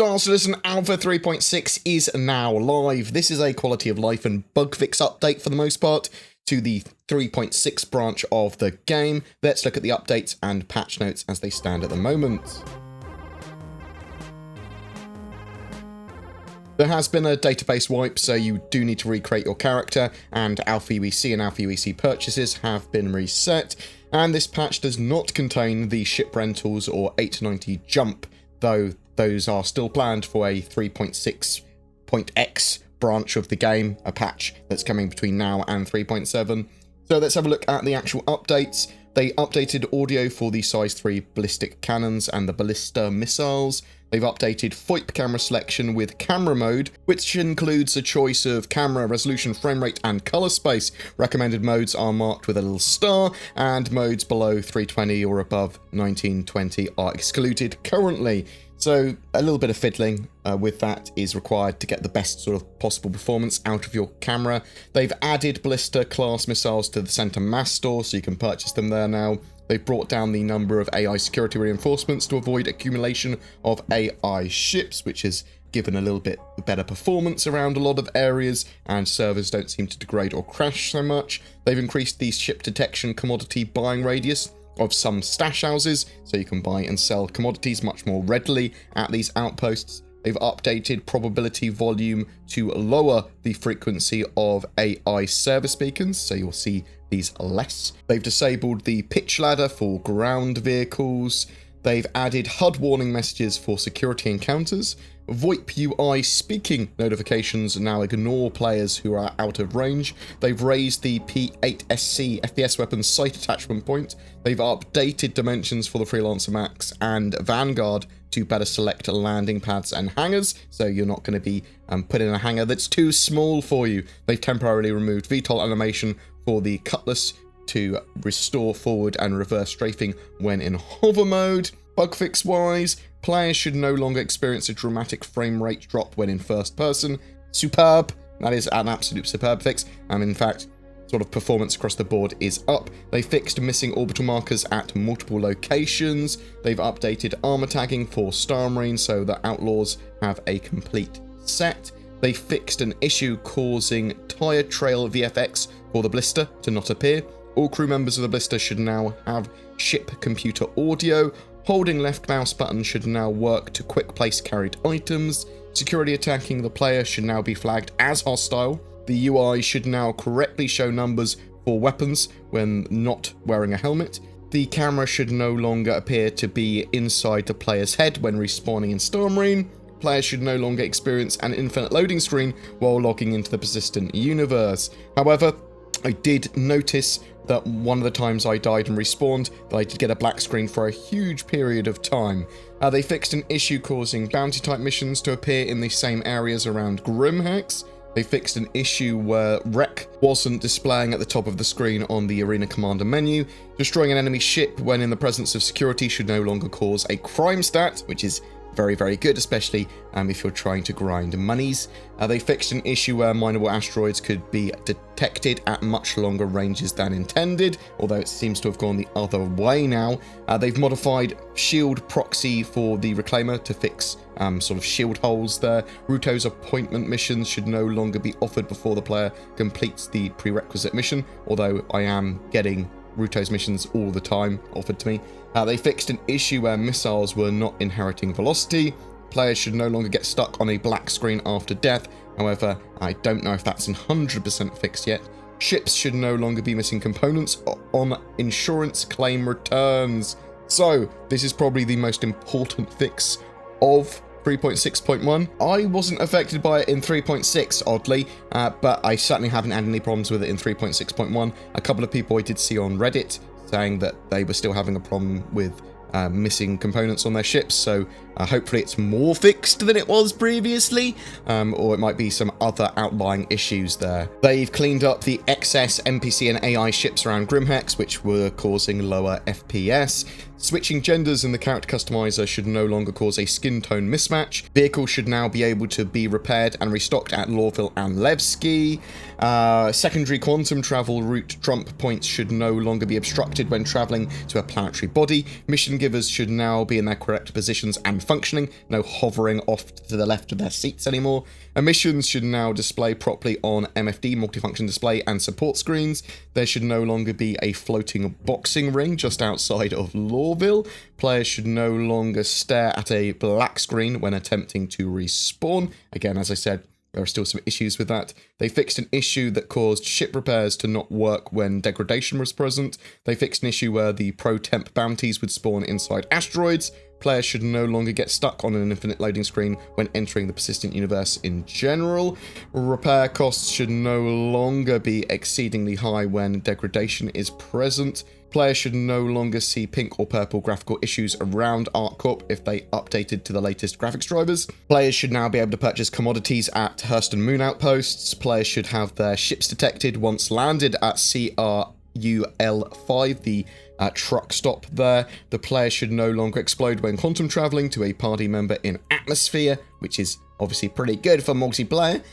Star Citizen Alpha 3.6 is now live. This is a quality of life and bug fix update for the most part to the 3.6 branch of the game. Let's look at the updates and patch notes as they stand at the moment. There has been a database wipe, so you do need to recreate your character, and Alpha UEC and Alpha UEC purchases have been reset, and this patch does not contain the ship rentals or 890 jump, though those are still planned for a 3.6.x branch of the game, a patch that's coming between now and 3.7. So let's have a look at the actual updates. They updated audio for the size 3 ballistic cannons and the ballista missiles. They've updated FOIP camera selection with camera mode, which includes a choice of camera resolution, frame rate, and color space. Recommended modes are marked with a little star, and modes below 320 or above 1920 are excluded currently. So a little bit of fiddling with that is required to get the best sort of possible performance out of your camera. They've added ballista class missiles to the center mass store, so you can purchase them there now. They've brought down the number of AI security reinforcements to avoid accumulation of AI ships, which has given a little bit better performance around a lot of areas, and servers don't seem to degrade or crash so much. They've increased the ship detection commodity buying radius of some stash houses, so you can buy and sell commodities much more readily at these outposts. They've updated probability volume to lower the frequency of AI service beacons, so you'll see these less. They've disabled the pitch ladder for ground vehicles. They've added HUD warning messages for security encounters. VoIP UI speaking notifications now ignore players who are out of range. They've raised the P8SC FPS weapon sight attachment point. They've updated dimensions for the Freelancer Max and Vanguard to better select landing pads and hangars, so you're not going to be put in a hangar that's too small for you. They've temporarily removed VTOL animation for the Cutlass to restore forward and reverse strafing when in hover mode. Bug fix wise, players should no longer experience a dramatic frame rate drop when in first person. Superb. That is an absolute superb fix, and in fact, sort of performance across the board is up. They fixed missing orbital markers at multiple locations. They've updated armor tagging for StarEngine so that Outlaws have a complete set. They fixed an issue causing tire trail VFX for the Ballista to not appear. All crew members of the Ballista should now have ship computer audio. Holding left mouse button should now work to quick place carried items. Security attacking the player should now be flagged as hostile. The UI should now correctly show numbers for weapons when not wearing a helmet. The camera should no longer appear to be inside the player's head when respawning in StarEngine. Players should no longer experience an infinite loading screen while logging into the persistent universe. However, I did notice that one of the times I died and respawned, that I did get a black screen for a huge period of time. They fixed an issue causing bounty type missions to appear in the same areas around Grimhex. They fixed an issue where Wreck wasn't displaying at the top of the screen on the Arena Commander menu. Destroying an enemy ship when in the presence of security should no longer cause a crime stat, which is very, very good, especially if you're trying to grind monies. They fixed an issue where mineable asteroids could be detected at much longer ranges than intended, although it seems to have gone the other way now. They've modified shield proxy for the Reclaimer to fix sort of shield holes there. Ruto's appointment missions should no longer be offered before the player completes the prerequisite mission, although I am getting Ruto's missions all the time offered to me. They fixed an issue where missiles were not inheriting velocity. Players should no longer get stuck on a black screen after death. However, I don't know if that's 100% fixed yet. Ships should no longer be missing components on insurance claim returns. So, this is probably the most important fix of 3.6.1. I wasn't affected by it in 3.6, oddly, but I certainly haven't had any problems with it in 3.6.1. A couple of people I did see on Reddit saying that they were still having a problem with missing components on their ships, so hopefully it's more fixed than it was previously, or it might be some other outlying issues there. They've cleaned up the excess NPC and AI ships around Grimhex, which were causing lower FPS. Switching genders in the character customizer should no longer cause a skin tone mismatch. Vehicles should now be able to be repaired and restocked at Lorville and Levski. Secondary quantum travel route trump points should no longer be obstructed when traveling to a planetary body. Mission givers should now be in their correct positions and functioning, no hovering off to the left of their seats anymore. Missions should now display properly on MFD, multifunction display, and support screens. There should no longer be a floating boxing ring just outside of Lorville. Players should no longer stare at a black screen when attempting to respawn. Again, as I said, there are still some issues with that. They fixed an issue that caused ship repairs to not work when degradation was present. They fixed an issue where the pro-temp bounties would spawn inside asteroids. Players should no longer get stuck on an infinite loading screen when entering the persistent universe in general. Repair costs should no longer be exceedingly high when degradation is present. Players should no longer see pink or purple graphical issues around ArcCorp if they updated to the latest graphics drivers. Players should now be able to purchase commodities at Hurston Moon outposts. Players should have their ships detected once landed at CRUL5, the truck stop there. The player should no longer explode when quantum traveling to a party member in atmosphere, which is obviously pretty good for multiplayer.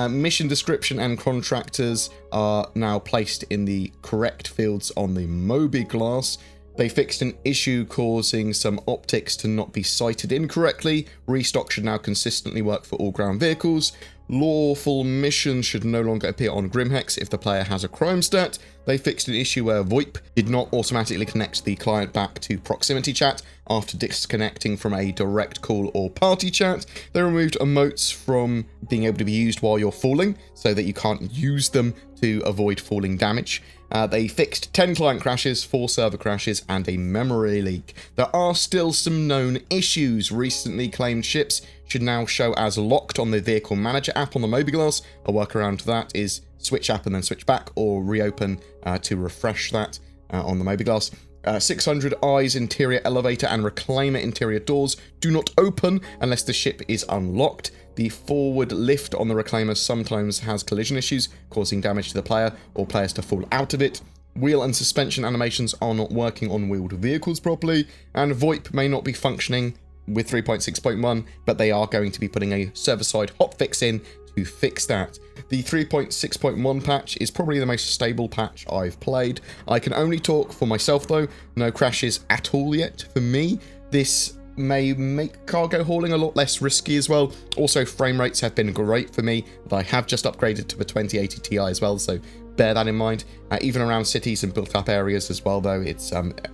Mission description and contractors are now placed in the correct fields on the Moby glass. They fixed an issue causing some optics to not be sighted incorrectly. Restock should now consistently work for all ground vehicles. Lawful missions should no longer appear on Grimhex if the player has a crime stat. They fixed an issue where VoIP did not automatically connect the client back to proximity chat after disconnecting from a direct call or party chat. They removed emotes from being able to be used while you're falling, so that you can't use them to avoid falling damage. They fixed 10 client crashes, 4 server crashes, and a memory leak. There are still some known issues. Recently claimed ships should now show as locked on the Vehicle Manager app on the Mobiglass. A workaround to that is switch app and then switch back, or reopen to refresh that on the Mobiglass. 600 Eyes interior elevator and reclaimer interior doors do not open unless the ship is unlocked. The forward lift on the reclaimer sometimes has collision issues, causing damage to the player or players to fall out of it. Wheel and suspension animations are not working on wheeled vehicles properly, and VoIP may not be functioning with 3.6.1, but they are going to be putting a server-side hotfix in to fix that. The 3.6.1 patch is probably the most stable patch I've played. I can only talk for myself though, no crashes at all yet for me. This may make cargo hauling a lot less risky as well. Also, frame rates have been great for me. I have just upgraded to a 2080 Ti as well, so bear that in mind. Even around cities and built up areas as well though, it's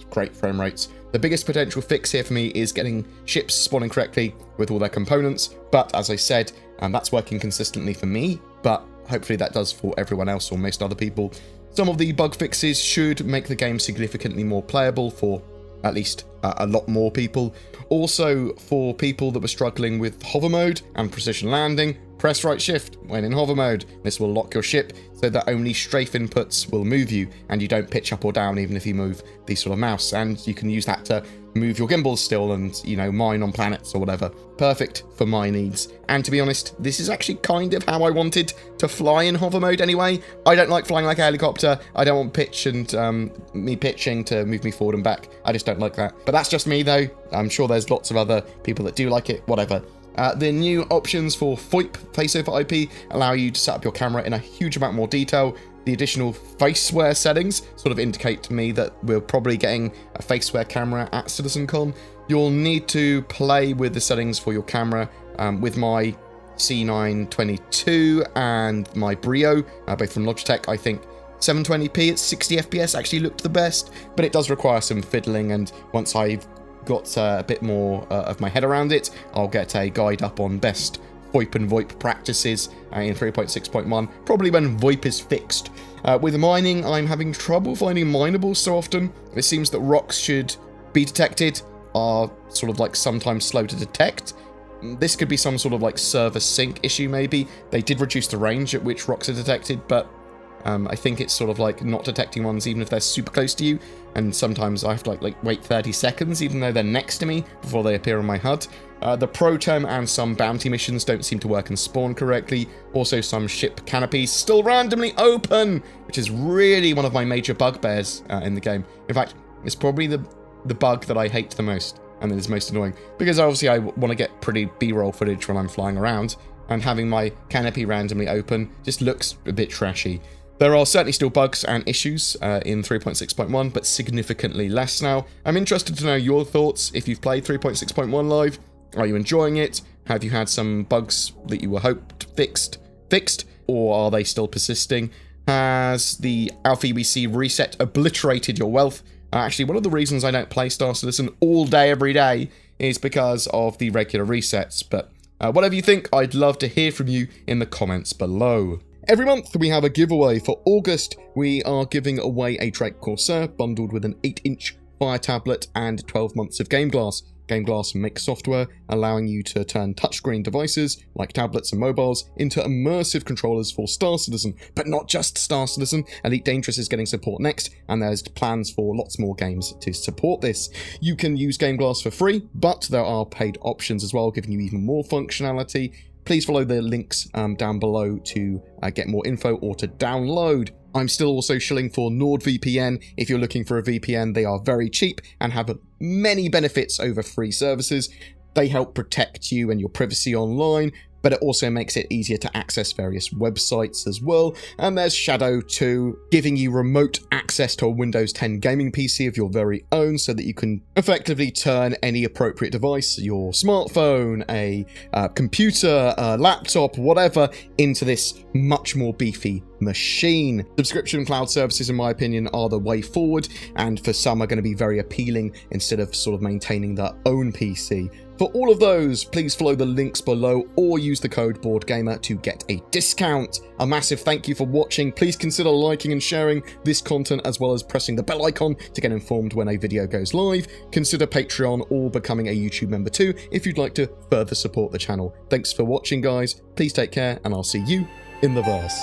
great frame rates. The biggest potential fix here for me is getting ships spawning correctly with all their components, but as I said, that's working consistently for me, but hopefully that does for everyone else or most other people. Some of the bug fixes should make the game significantly more playable for at least a lot more people. Also, for people that were struggling with hover mode and precision landing, press right shift when in hover mode. This will lock your ship so that only strafe inputs will move you and you don't pitch up or down even if you move the sort of mouse, and you can use that to move your gimbals still and, you know, mine on planets or whatever. Perfect for my needs. And to be honest, this is actually kind of how I wanted to fly in hover mode anyway. I don't like flying like a helicopter. I don't want pitch and me pitching to move me forward and back. I just don't like that. But that's just me though. I'm sure there's lots of other people that do like it, whatever. The new options for FOIP, face over IP, allow you to set up your camera in a huge amount more detail. The additional faceware settings sort of indicate to me that we're probably getting a faceware camera at CitizenCon. You'll need to play with the settings for your camera with my C922 and my Brio, both from Logitech. I think 720p at 60 FPS actually looked the best, but it does require some fiddling, and once I've got a bit more of my head around it, I'll get a guide up on best VoIP and VoIP practices in 3.6.1, probably when VoIP is fixed. With mining, I'm having trouble finding minables so often. It seems that rocks should be detected are sort of like sometimes slow to detect. This could be some sort of like server sync issue maybe. They did reduce the range at which rocks are detected, but I think it's sort of like not detecting ones even if they're super close to you, and sometimes I have to like wait 30 seconds even though they're next to me before they appear on my HUD. The pro term and some bounty missions don't seem to work and spawn correctly. Also, some ship canopies still randomly open, which is really one of my major bugbears in the game. In fact, it's probably the bug that I hate the most and that is most annoying, because obviously I want to get pretty B-roll footage when I'm flying around, and having my canopy randomly open just looks a bit trashy. There are certainly still bugs and issues in 3.6.1, but significantly less now. I'm interested to know your thoughts if you've played 3.6.1 live. Are you enjoying it? Have you had some bugs that you were hoped fixed, or are they still persisting? Has the Alpha UBC reset obliterated your wealth? Actually, one of the reasons I don't play Star Citizen all day, every day, is because of the regular resets. But whatever you think, I'd love to hear from you in the comments below. Every month we have a giveaway. For August, we are giving away a Drake Corsair bundled with an 8-inch Fire tablet and 12 months of Game Glass. Game Glass makes software allowing you to turn touchscreen devices, like tablets and mobiles, into immersive controllers for Star Citizen. But not just Star Citizen, Elite Dangerous is getting support next, and there's plans for lots more games to support this. You can use Game Glass for free, but there are paid options as well, giving you even more functionality. Please follow the links down below to get more info or to download. I'm still also shilling for NordVPN. If you're looking for a VPN, they are very cheap and have many benefits over free services. They help protect you and your privacy online, but it also makes it easier to access various websites as well. And there's Shadow 2, giving you remote access to a Windows 10 gaming PC of your very own, so that you can effectively turn any appropriate device, your smartphone, a computer, a laptop, whatever, into this much more beefy machine. Subscription cloud services, in my opinion, are the way forward, and for some are going to be very appealing instead of sort of maintaining their own PC. For all of those, please follow the links below or use the code BoredGamer to get a discount. A massive thank you for watching. Please consider liking and sharing this content, as well as pressing the bell icon to get informed when a video goes live. Consider Patreon or becoming a YouTube member too if you'd like to further support the channel. Thanks for watching, guys. Please take care, and I'll see you in the verse.